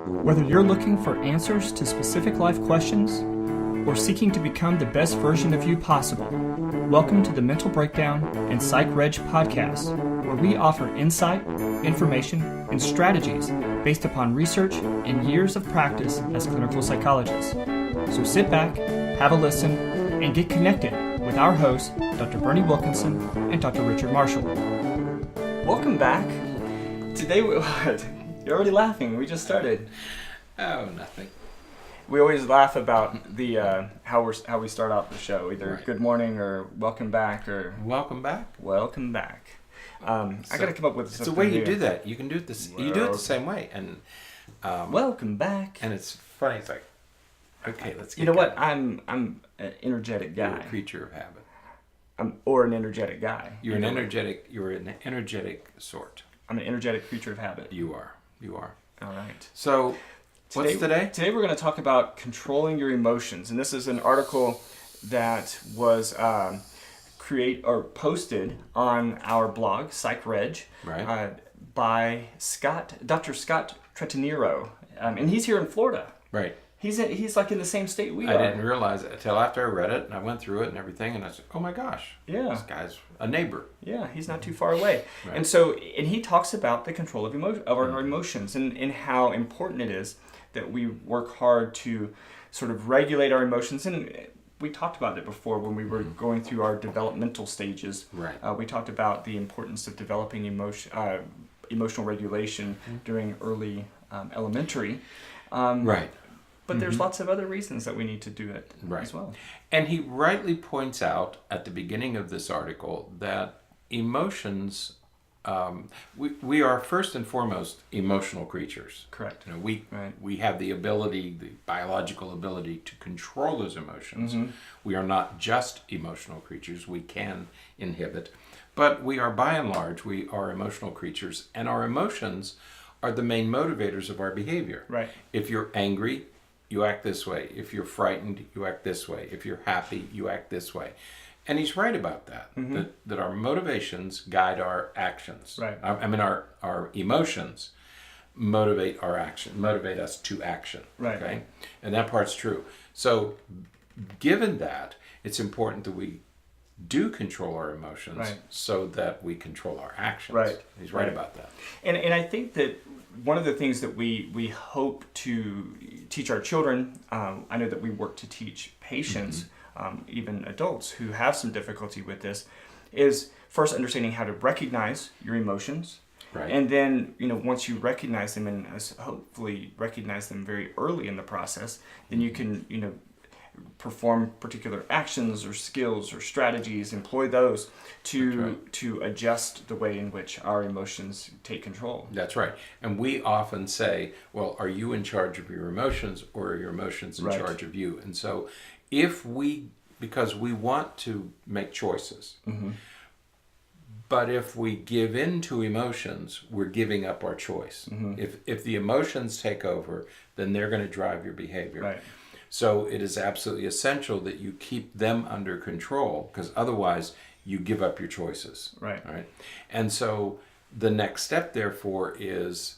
Whether you're looking for answers to specific life questions or seeking to become the best version of you possible, welcome to the Mental Breakdown and Psychreg podcast, where we offer insight, information, and strategies based upon research and years of practice as clinical psychologists. So sit back, have a listen, and get connected with our hosts, Dr. Berney Wilkinson and Dr. Richard Marshall. Welcome back. Today, you're already laughing. We just started. Oh, nothing. We always laugh about the how we start out the show, either right. Good morning or welcome back or welcome back. Welcome back. I got to come up with something. It's the way you new. do that. You can do it you do it the same way, and welcome back. And it's funny. It's like, okay, let's. Get you know going. what? I'm an energetic guy. You're a creature of habit. Or an energetic guy. You're an energetic. You're an energetic sort. I'm an energetic creature of habit. You are. All right. So, what's today? Today we're going to talk about controlling your emotions, and this is an article that was posted on our blog, Psychreg, right. by Dr. Scott Tretinero, and he's here in Florida. Right. He's like in the same state we are. I didn't realize it until after I read it, and I went through it and everything, and I said, "Oh my gosh, this guy's a neighbor." Yeah, he's not too far away. Right. And he talks about the control of our emotions and how important it is that we work hard to sort of regulate our emotions. And we talked about it before when we were going through our developmental stages. Right. We talked about the importance of developing emotional regulation during early elementary. Right. But there's lots of other reasons that we need to do it as well. And he rightly points out at the beginning of this article that emotions, we are first and foremost emotional creatures. Correct. You know, we have the ability, the biological ability to control those emotions. Mm-hmm. We are not just emotional creatures. We can inhibit. But we are, by and large, we are emotional creatures. And our emotions are the main motivators of our behavior. Right. If you're angry, you act this way. If you're frightened, you act this way. If you're happy, you act this way. And he's right about that, that our motivations guide our actions. Right. I mean, our emotions motivate us to action. Right. Okay? And that part's true. So given that, it's important that we do control our emotions so that we control our actions. Right. He's right about that. And I think that one of the things that we hope to teach our children, I know that we work to teach patients, even adults who have some difficulty with this, is first understanding how to recognize your emotions. Right. And then, once you recognize them and hopefully recognize them very early in the process, then you can, perform particular actions or skills or strategies, employ those to adjust the way in which our emotions take control. That's right. And we often say, well, are you in charge of your emotions or are your emotions in charge of you? And so because we want to make choices, but if we give in to emotions, we're giving up our choice. If the emotions take over, then they're going to drive your behavior. Right. So it is absolutely essential that you keep them under control, because otherwise you give up your choices. Right. And so the next step, therefore, is,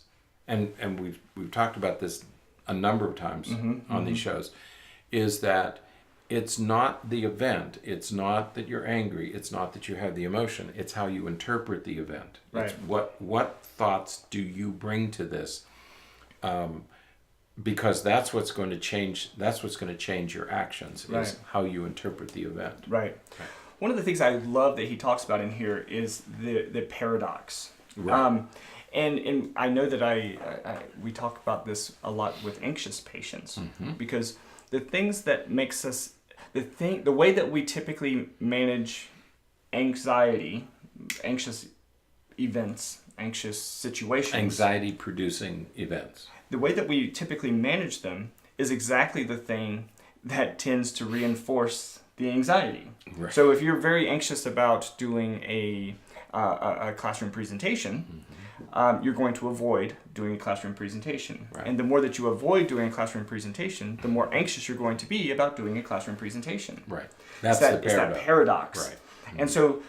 and we've talked about this a number of times on these shows, is that it's not the event. It's not that you're angry. It's not that you have the emotion. It's how you interpret the event. Right. It's what thoughts do you bring to this? Because that's what's going to change. That's what's going to change your actions. Is how you interpret the event. Right. One of the things I love that he talks about in here is the paradox. Right. And I know that we talk about this a lot with anxious patients because the things that makes us the way that we typically manage anxiety, anxious events, anxious situations, anxiety-producing events. The way that we typically manage them is exactly the thing that tends to reinforce the anxiety. Right. So if you're very anxious about doing a classroom presentation, you're going to avoid doing a classroom presentation. Right. And the more that you avoid doing a classroom presentation, the more anxious you're going to be about doing a classroom presentation. Right. That's the paradox. It's that paradox. Right. Mm-hmm. And so,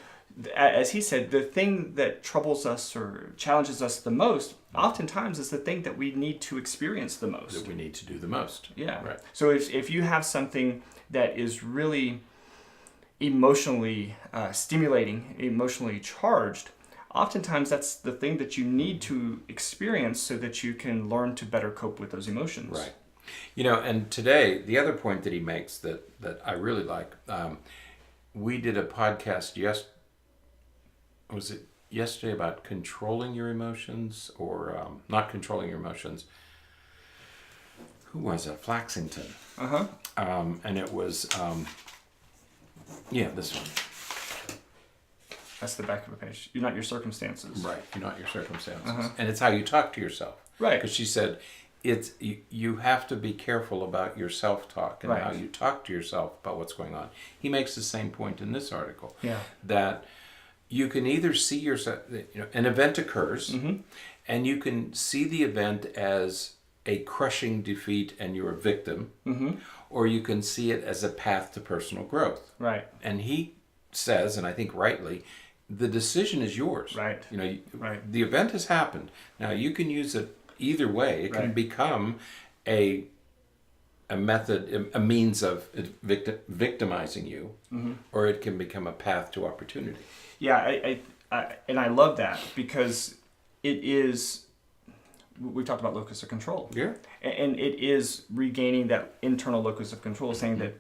as he said, the thing that troubles us or challenges us the most oftentimes is the thing that we need to experience the most. That we need to do the most. Yeah. Right. So if you have something that is really emotionally stimulating, emotionally charged, oftentimes that's the thing that you need to experience so that you can learn to better cope with those emotions. Right. And today, the other point that he makes that I really like, we did a podcast was it yesterday about controlling your emotions or not controlling your emotions? Who was it? Flaxington. Uh-huh. And it was, this one. That's the back of the page. You're not your circumstances. Right. You're not your circumstances. Uh-huh. And it's how you talk to yourself. Right. Because she said, you have to be careful about your self-talk and how you talk to yourself about what's going on. He makes the same point in this article. Yeah. That you can either see yourself, an event occurs, and you can see the event as a crushing defeat and you're a victim, or you can see it as a path to personal growth. Right. And he says, and I think rightly, the decision is yours. Right. The event has happened. Now you can use it either way. It can become a method, a means of victimizing you, or it can become a path to opportunity. Yeah, I love that because it is. We talked about locus of control. Yeah. And it is regaining that internal locus of control, saying that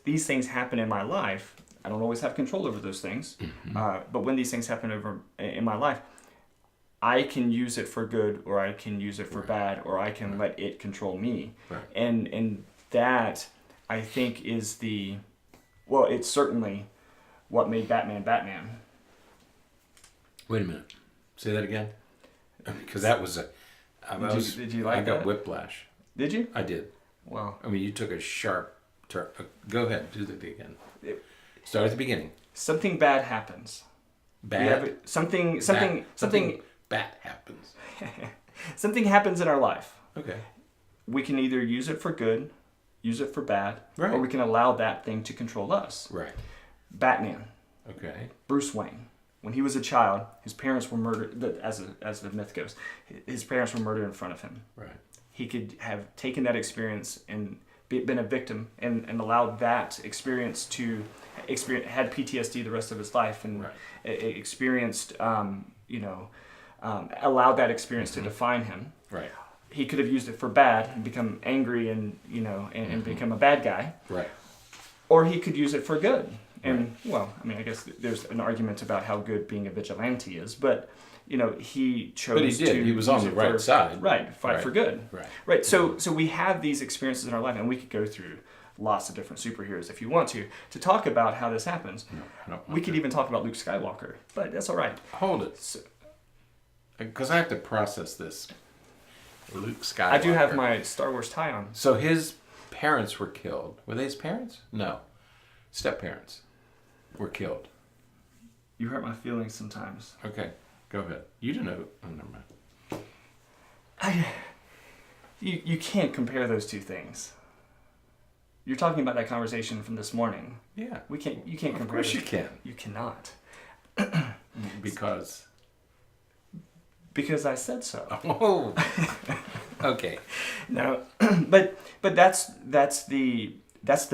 these things happen in my life. I don't always have control over those things, but when these things happen in my life, I can use it for good, or I can use it for bad, or I can let it control me. Right. And that, I think, is it's certainly what made Batman Batman. Wait a minute. Say that again? Because that was Did you like I got that? whiplash. Did you? I did. Well, I mean, you took a sharp turn. Go ahead. Do that again. Start at the beginning. something bad happens. Bad? Something bad happens. something happens in our life. Okay. We can either use it for good, use it for bad, Right. or we can allow that thing to control us. Right. Batman, Okay. Bruce Wayne, when he was a child, his parents were murdered, as the myth goes, his parents were murdered in front of him. Right. He could have taken that experience and been a victim and allowed that experience to had PTSD the rest of his life and Right. experienced, allowed that experience to define him. Right. He could have used it for bad and become angry and become a bad guy. Right. Or he could use it for good. And, I guess there's an argument about how good being a vigilante is, but, he chose But he did. to He was on use the it right side. Right, fight Right. for good. Right. Right, so we have these experiences in our life, and we could go through lots of different superheroes if you want to talk about how this happens. No, I don't want We could to. even talk about Luke Skywalker, but that's all right. Hold it. So, Because I have to process this. Luke Skywalker. I do have my Star Wars tie on. So his parents were killed. Were they his parents? No. Step-parents were killed. You hurt my feelings sometimes. Okay. Go ahead. You don't know. Oh, never mind. You can't compare those two things. You're talking about that conversation from this morning. Yeah. You can't compare. Of course those. you can. You cannot. Because. Because I said so. Oh. Okay. No, but that's the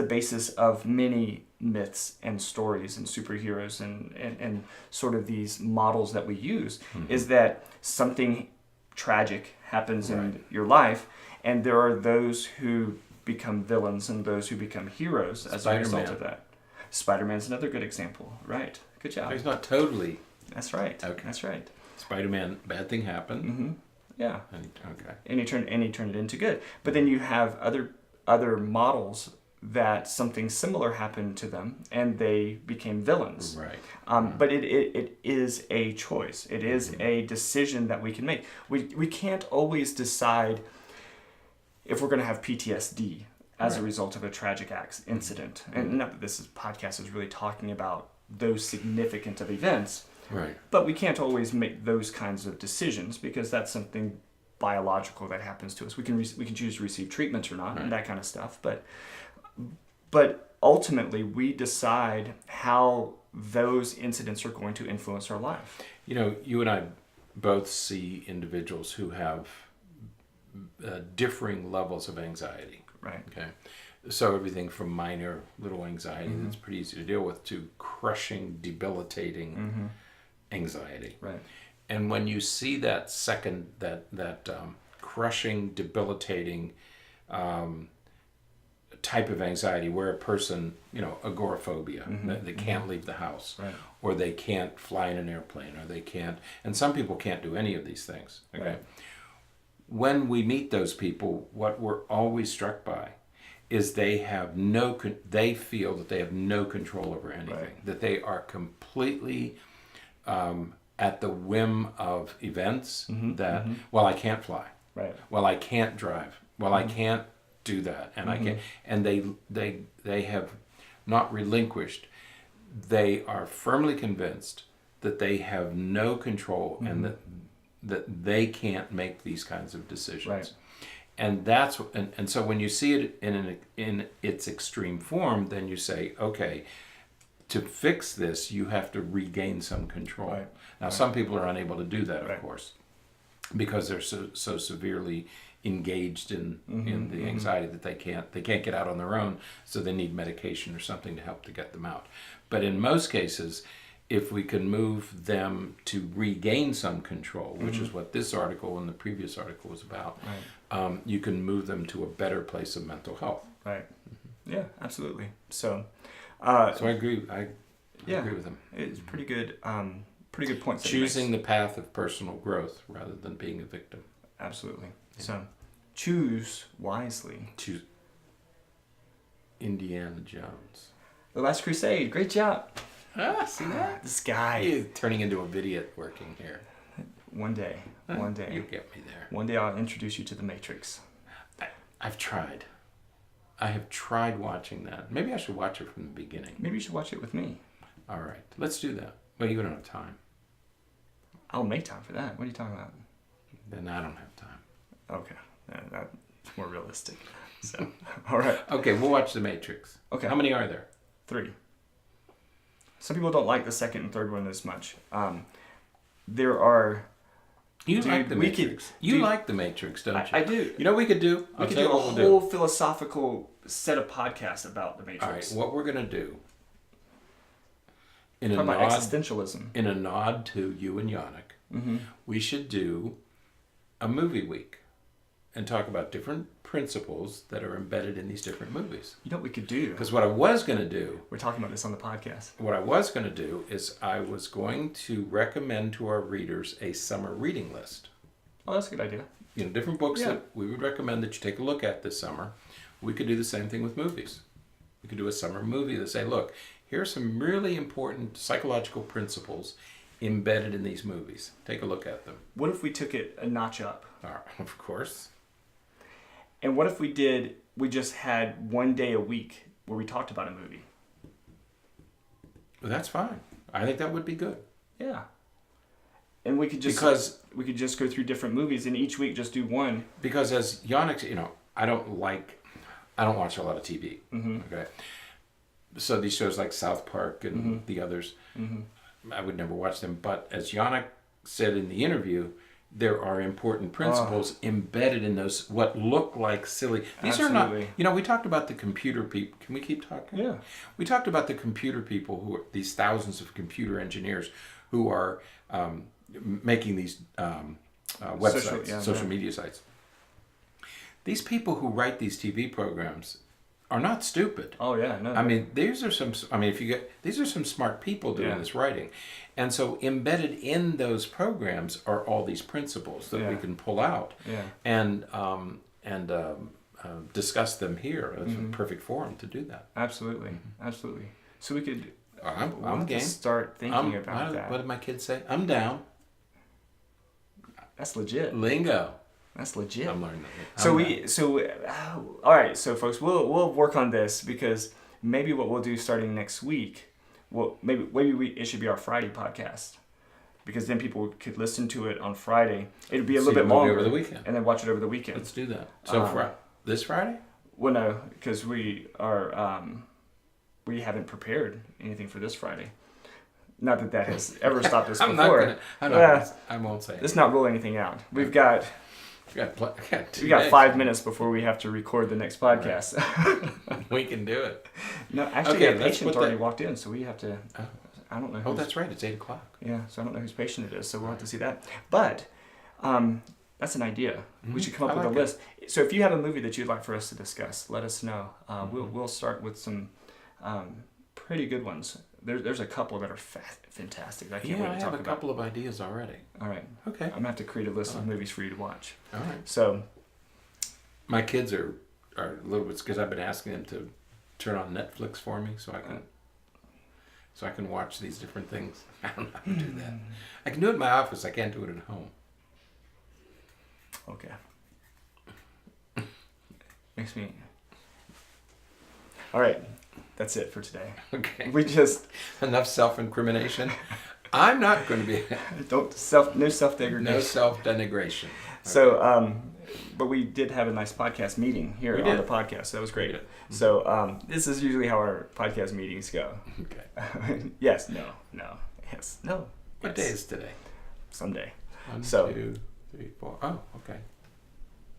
basis of many myths and stories and superheroes and sort of these models that we use, is that something tragic happens in your life, and there are those who become villains and those who become heroes as a result of that. Spider-Man's another good example. Right. Good job. He's not totally. That's right. Okay. That's right. Spider-Man, bad thing happened. Mm-hmm. Yeah. Okay. And he turned it into good. But then you have other models that something similar happened to them and they became villains. Right. But it is a choice. It is a decision that we can make. We can't always decide if we're going to have PTSD as a result of a tragic incident. And not that this podcast is really talking about those significant of events. Right. But we can't always make those kinds of decisions because that's something biological that happens to us. We can choose to receive treatment or not, and that kind of stuff. But ultimately, we decide how those incidents are going to influence our life. You and I both see individuals who have differing levels of anxiety. Right. Okay. So everything from minor little anxiety that's pretty easy to deal with to crushing, debilitating anxiety. Right. And when you see that crushing, debilitating type of anxiety where a person, agoraphobia, they can't leave the house, Right. or they can't fly in an airplane, or they can't, and some people can't do any of these things. Okay. Right. When we meet those people, what we're always struck by is they feel that they have no control over anything, Right. that they are completely at the whim of events that, well, I can't fly. Right. Well, I can't drive. Well, I can't do that. And I can't, and they have not relinquished. They are firmly convinced that they have no control and that they can't make these kinds of decisions. Right. And that's and so when you see it in its extreme form, then you say, okay, to fix this, you have to regain some control. Right. Now, some people are unable to do that, of Right. course, because they're so severely engaged in the anxiety that they can't get out on their own, so they need medication or something to help to get them out. But in most cases, if we can move them to regain some control, which is what this article and the previous article was about, you can move them to a better place of mental health. Right. Yeah, absolutely. So So I agree. I agree with him. It's pretty good. Pretty good points. Choosing the path of personal growth rather than being a victim. Absolutely. Yeah. So choose wisely. Choose Indiana Jones. The Last Crusade. Great job. See that? This guy. He's turning into a idiot working here. One day. You get me there. One day I'll introduce you to the Matrix. I've tried. I have tried watching that. Maybe I should watch it from the beginning. Maybe you should watch it with me. All right. Let's do that. Well, you don't have time. I'll make time for that. What are you talking about? Then I don't have time. Okay. That's more realistic. So, all right. Okay, we'll watch The Matrix. Okay. How many are there? 3. Some people don't like the second and third one as much. There are... You like The Matrix. You like The Matrix, don't you? I do. You know what we could do? We could do a whole philosophical set of podcasts about the Matrix. All right, what we're going to do, in Talk about existentialism. In a nod to you and Yannick, we should do a movie week and talk about different principles that are embedded in these different movies. You know what we could do? Because what I was going to do... We're talking about this on the podcast. What I was going to do is I was going to recommend to our readers a summer reading list. Oh, that's a good idea. Different books that we would recommend that you take a look at this summer. We could do the same thing with movies. We could do a summer movie that say, look, here are some really important psychological principles embedded in these movies. Take a look at them. What if we took it a notch up? Of course. And what if we just had one day a week where we talked about a movie? Well, that's fine. I think that would be good. Yeah. And we could just go through different movies and each week just do one. Because as Yannick, I don't watch a lot of TV. Okay. So these shows like South Park and the others, I would never watch them. But as Yannick said in the interview, there are important principles embedded in those what look like silly. These Absolutely. are not. We talked about the computer people. Can we keep talking? Yeah. We talked about the computer people who are these thousands of computer engineers who are making these websites, social media sites. These people who write these TV programs are not stupid. Oh yeah, no. I mean, these are some smart people doing this writing, and so embedded in those programs are all these principles that we can pull out and discuss them here. It's a perfect forum to do that. Absolutely, absolutely. So we could. I'm game. Start thinking about that. What did my kids say? I'm down. That's legit. Lingo. That's legit. I'm learning that. All right. So folks, we'll work on this because maybe what we'll do starting next week, it should be our Friday podcast, because then people could listen to it on Friday. It'd be a little bit longer over the weekend, and then watch it over the weekend. Let's do that. So this Friday? Well, no, because we haven't prepared anything for this Friday. Not that has ever stopped us I'm before. I won't say it. Let's not rule anything out. We've got 5 minutes before we have to record the next podcast. Right. We can do it. No, actually, a patient already walked in, so we have to. I don't know. Oh, that's right. It's 8:00. Yeah, so I don't know whose patient it is, so we'll have to see that. But that's an idea. Mm-hmm. We should come up with a list. So if you have a movie that you'd like for us to discuss, let us know. We'll start with some pretty good ones. There's a couple that are fantastic. I can't wait to talk about. I have a couple of ideas already. All right. Okay. I'm going to have to create a list of movies for you to watch. All right. So my kids are a little bit, because I've been asking them to turn on Netflix for me so I can watch these different things. I don't know how to do that. I can do it in my office. I can't do it at home. Okay. Makes me... All right. That's it for today. Okay. We just... Enough self-incrimination. I'm not going to be... No self-degradation. No self-denigration. Okay. So, but we did have a nice podcast meeting here on the podcast. So that was great. So this is usually how our podcast meetings go. Okay. Yes, no, yes, no. What day is today? Sunday. 1, 2, 3, 4. Oh, okay.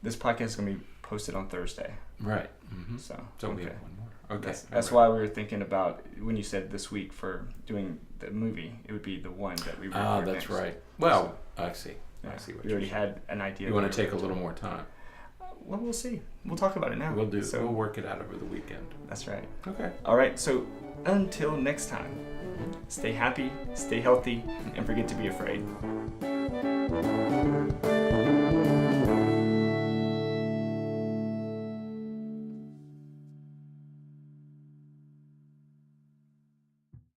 This podcast is going to be posted on Thursday. Right. Mm-hmm. So we have one more. Okay. That's why we were thinking about, when you said this week for doing the movie, it would be the one that we record. Ah, that's next. Right. Well, I see. Yeah, I see what we already had an idea. You want to take a little more time? Well, we'll see. We'll talk about it now. We'll do. So we'll work it out over the weekend. That's right. Okay. All right. So until next time, stay happy, stay healthy, and forget to be afraid.